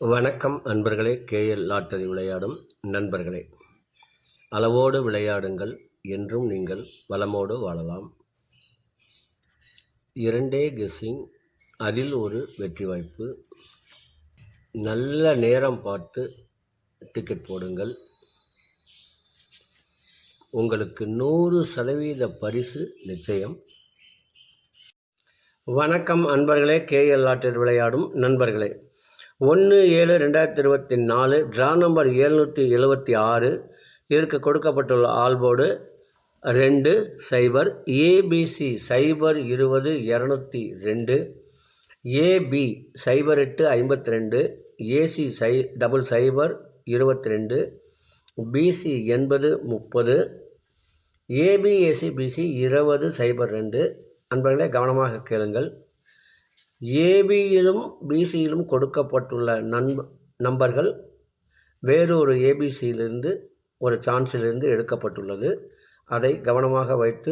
வணக்கம் அன்பர்களே. KL lottery விளையாடும் நண்பர்களே, அளவோடு விளையாடுங்கள், என்றும் நீங்கள் வளமோடு வாழலாம். 2 கெஸ்ஸிங், அதில் ஒரு வெற்றி வாய்ப்பு. நல்ல நேரம் பார்த்து டிக்கெட் போடுங்கள். உங்களுக்கு 100% பரிசு நிச்சயம். வணக்கம் அன்பர்களே. கேஎல் லாட்டரி விளையாடும் நண்பர்களே, 1/7/2024 ட்ரா நம்பர் 776. இதற்கு கொடுக்கப்பட்டுள்ள ஆல்போர்டு 20 ABC 020-202, AB 08-52, AC 00-22, BC 80-30, ABAC BC 20-02. அன்பர்களே, கவனமாக கேளுங்கள். ஏபியிலும் பிசியிலும் கொடுக்கப்பட்டுள்ள நம்பர்கள் வேறொரு ஏபிசியிலிருந்து ஒரு சான்ஸிலிருந்து எடுக்கப்பட்டுள்ளது. அதை கவனமாக வைத்து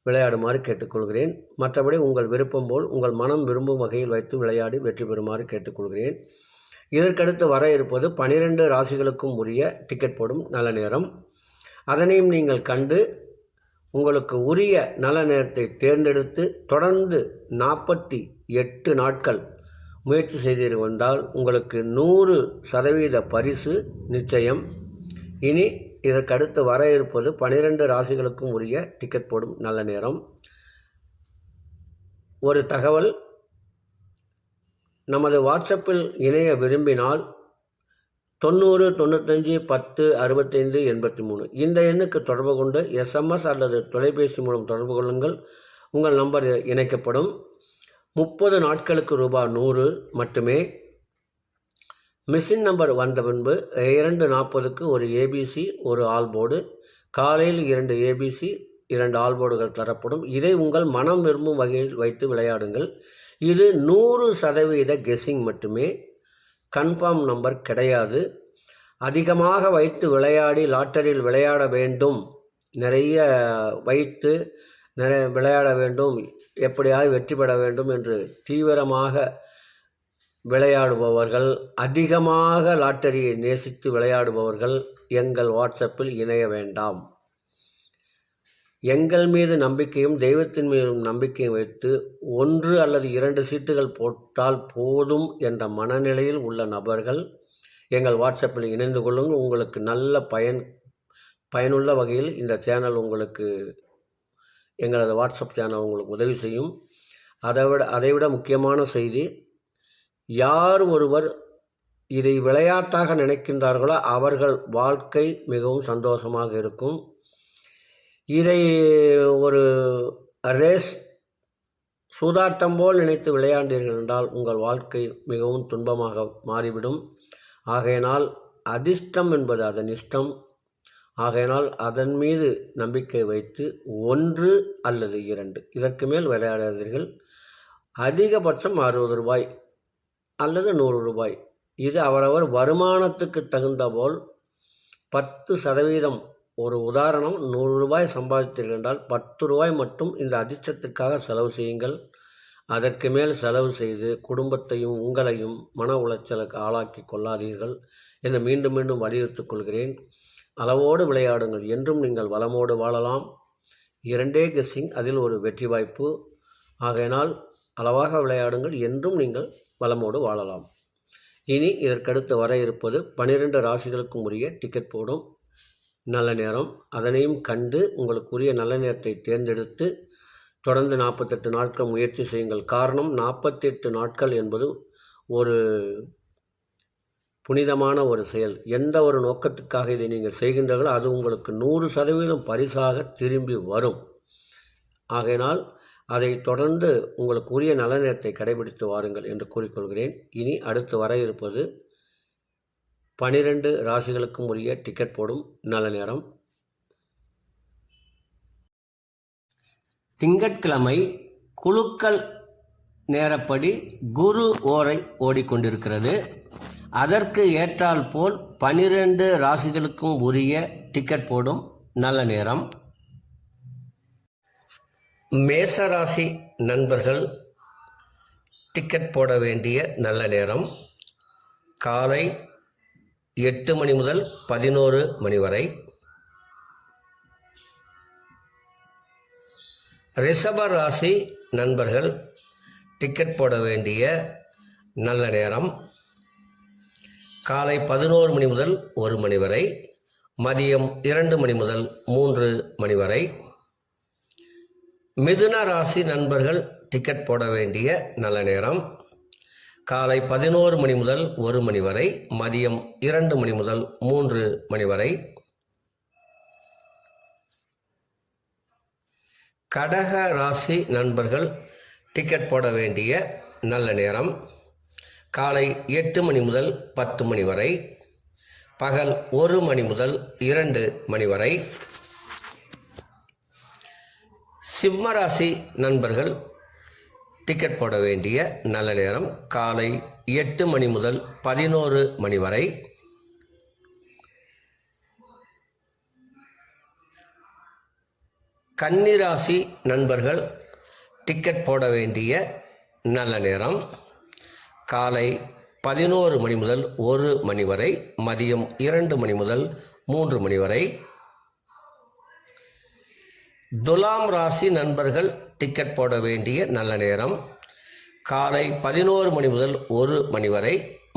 விளையாடுமாறு கேட்டுக்கொள்கிறேன். மற்றபடி உங்கள் விருப்பம் போல் உங்கள் மனம் விரும்பும் வகையில் வைத்து விளையாடி வெற்றி பெறுமாறு கேட்டுக்கொள்கிறேன். இதற்கடுத்து வர இருப்பது 12 ராசிகளுக்கும் உரிய டிக்கெட் போடும் நல்ல நேரம். அதனையும் நீங்கள் கண்டு உங்களுக்கு உரிய நல்ல நேரத்தை தேர்ந்தெடுத்து தொடர்ந்து 48 நாட்கள் முயற்சி செய்து கொண்டால் உங்களுக்கு 100% பரிசு நிச்சயம். இனி இதற்கடுத்து வர இருப்பது 12 ராசிகளுக்கும் உரிய டிக்கெட் போடும் நல்ல நேரம். ஒரு தகவல், நமது வாட்ஸ்அப்பில் இணைய விரும்பினால் 90 95 10 65 83 இந்த எண்ணுக்கு தொடர்பு கொண்டு எஸ்எம்எஸ் அல்லது தொலைபேசி மூலம் தொடர்பு கொள்ளுங்கள். உங்கள் நம்பர் இணைக்கப்படும். 30 நாட்களுக்கு ரூபாய் 100 மட்டுமே. மிஷின் நம்பர் வந்த பின்பு 2:40க்கு ஒரு ஏபிசி ஒரு ஆல்போர்டு, காலையில் 2 ஏபிசி 2 ஆல்போர்டுகள் தரப்படும். இதை உங்கள் மனம் விரும்பும் வகையில் வைத்து விளையாடுங்கள். இது 100% கெஸ்ஸிங் மட்டுமே, கன்ஃபார்ம் நம்பர் கிடையாது. அதிகமாக வைத்து விளையாடி லாட்டரியில் விளையாட வேண்டும், நிறைய வைத்து விளையாட வேண்டும், எப்படியாவது வெற்றி பெற வேண்டும் என்று தீவிரமாக விளையாடுபவர்கள், அதிகமாக லாட்டரியை நேசித்து விளையாடுபவர்கள் எங்கள் வாட்ஸ்அப்பில் இணைய வேண்டாம். எங்கள் மீது நம்பிக்கையும் தெய்வத்தின் மீதும் நம்பிக்கையும் வைத்து 1 அல்லது 2 சீட்டுகள் போட்டால் போதும் என்ற மனநிலையில் உள்ள நபர்கள் எங்கள் வாட்ஸ்அப்பில் இணைந்து கொள்ளுங்கள். உங்களுக்கு நல்ல பயனுள்ள வகையில் இந்த சேனல் உங்களுக்கு, எங்களது வாட்ஸ்அப் சேனல் உங்களுக்கு உதவி செய்யும். அதைவிட முக்கியமான செய்தி, யார் ஒருவர் இதை விளையாட்டாக நினைக்கின்றார்களோ அவர்கள் வாழ்க்கை மிகவும் சந்தோஷமாக இருக்கும். இதை ஒரு ரேஸ் சூதாட்டம் போல் நினைத்து விளையாண்டீர்கள் என்றால் உங்கள் வாழ்க்கை மிகவும் துன்பமாக மாறிவிடும். ஆகையினால் அதிர்ஷ்டம் என்பது அதன் இஷ்டம். ஆகையினால் அதன் மீது நம்பிக்கை வைத்து 1 அல்லது 2 இதற்கு மேல் விளையாடாதீர்கள். அதிகபட்சம் 60 ரூபாய் அல்லது 100 ரூபாய். இது அவரவர் வருமானத்துக்கு தகுந்த போல் 10%. ஒரு உதாரணம், 100 ரூபாய் சம்பாதித்தீர்கள் என்றால் 10 ரூபாய் மட்டும் இந்த அதிர்ஷ்டத்திற்காக செலவு செய்யுங்கள். அதற்கு மேல் செலவு செய்து குடும்பத்தையும் உங்களையும் மன உளைச்சலுக்கு ஆளாக்கி கொள்ளாதீர்கள் என்று மீண்டும் மீண்டும் வலியுறுத்திக் கொள்கிறேன். அளவோடு விளையாடுங்கள், என்றும் நீங்கள் வளமோடு வாழலாம். 2 கெஸ்ஸிங், அதில் ஒரு வெற்றி வாய்ப்பு. ஆகையினால் அளவாக விளையாடுங்கள், என்றும் நீங்கள் வளமோடு வாழலாம். இனி இதற்கடுத்து வர இருப்பது 12 ராசிகளுக்கும் உரிய டிக்கெட் போடும் நல்ல நேரம். அதனையும் கண்டு உங்களுக்குரிய நல்ல நேரத்தை தேர்ந்தெடுத்து தொடர்ந்து 48 நாட்கள் முயற்சி செய்யுங்கள். காரணம், 48 நாட்கள் என்பது ஒரு புனிதமான ஒரு செயல். எந்த ஒரு நோக்கத்துக்காக இதை நீங்கள் செய்கின்றீர்களோ அது உங்களுக்கு 100% பரிசாக திரும்பி வரும். ஆகையினால் அதை தொடர்ந்து உங்களுக்கு உரிய நல்ல நேரத்தை கடைபிடித்து வாருங்கள் என்று கூறிக்கொள்கிறேன். இனி அடுத்து வர இருப்பது 12 ராசிகளுக்கும் உரிய டிக்கெட் போடும் நல்ல நேரம். திங்கட்கிழமை குலுக்கல் நேரப்படி குரு ஓரை ஓடிக்கொண்டிருக்கிறது. அதற்கு ஏற்றால் போல் 12 ராசிகளுக்கும் உரிய டிக்கெட் போடும் நல்ல நேரம். மேசராசி நண்பர்கள் டிக்கெட் போட வேண்டிய நல்ல நேரம். காலை 8 மணி முதல் 11 மணி வரை. ரிஷப ராசி நண்பர்கள் டிக்கெட் போட வேண்டிய நல்ல நேரம் காலை 11 மணி முதல் 1 மணி வரை, மதியம் 2 மணி முதல் 3 மணி வரை. மிதுன ராசி நண்பர்கள் டிக்கெட் போட வேண்டிய நல்ல நேரம் காலை 11 மணி முதல் 1 மணி வரை, மதியம் 2 மணி முதல் 3 மணி வரை. கடக ராசி நண்பர்கள் டிக்கெட் போட வேண்டிய நல்ல நேரம் காலை 8 மணி முதல் 10 மணி வரை, பகல் 1 மணி முதல் 2 மணி வரை. சிம்ம ராசி நண்பர்கள் டிக்கெட் போட வேண்டிய நல்ல நேரம் காலை 8 மணி முதல் 11 மணி வரை. கன்னி ராசி நண்பர்கள் டிக்கெட் போட வேண்டிய நல்ல நேரம் காலை 11 மணி முதல் 1 மணி வரை, மதியம் 2 மணி முதல் 3 மணி வரை. துலாம் ராசி நண்பர்கள் டிக்கெட் போட வேண்டிய நல்ல நேரம் காலை 11 மணி முதல் 1 மணி வரை,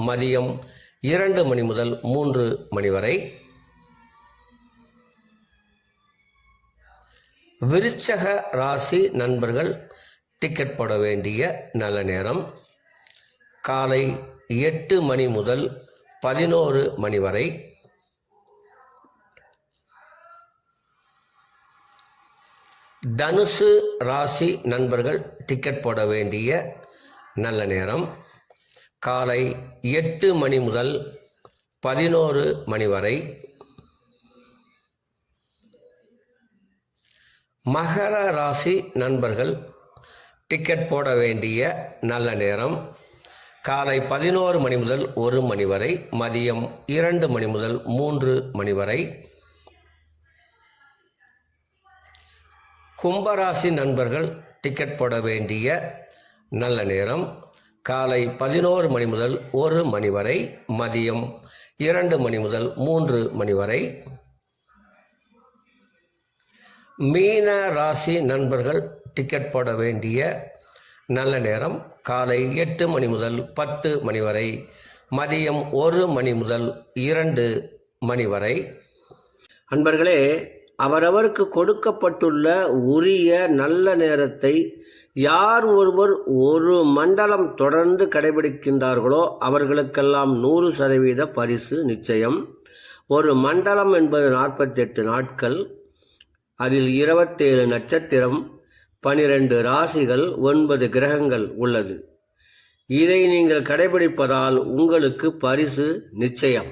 மதியம் 2 மணி முதல் 3 மணி வரை. விருச்சக ராசி நண்பர்கள் டிக்கெட் போட வேண்டிய நல்ல நேரம் காலை 8 மணி முதல் 11 மணி வரை. தனுசு ராசி நண்பர்கள் டிக்கெட் போட வேண்டிய நல்ல நேரம் காலை 8 மணி முதல் 11 மணி வரை. மகர ராசி நண்பர்கள் டிக்கெட் போட வேண்டிய நல்ல நேரம் காலை 11 மணி முதல் 1 மணி வரை, மதியம் 2 மணி முதல் 3 மணி வரை. கும்பராசி நண்பர்கள் டிக்கெட் போட வேண்டிய நல்ல நேரம் காலை 11 மணி முதல் 1 மணி வரை, மதியம் 2 மணி முதல் 3 மணி வரை. மீன ராசி நண்பர்கள் டிக்கெட் போட வேண்டிய நல்ல நேரம் காலை 8 மணி முதல் 10 மணி வரை, மதியம் 1 மணி முதல் 2 மணி வரை. அன்பர்களே, அவரவருக்கு கொடுக்கப்பட்டுள்ள உரிய நல்ல நேரத்தை யார் ஒருவர் ஒரு மண்டலம் தொடர்ந்து கடைபிடிக்கின்றார்களோ அவர்களுக்கெல்லாம் 100% பரிசு நிச்சயம். ஒரு மண்டலம் என்பது 48 நாட்கள். அதில் 27 நட்சத்திரம், 12 ராசிகள், 9 கிரகங்கள் உள்ளது. இதை நீங்கள் கடைபிடிப்பதால் உங்களுக்கு பரிசு நிச்சயம்.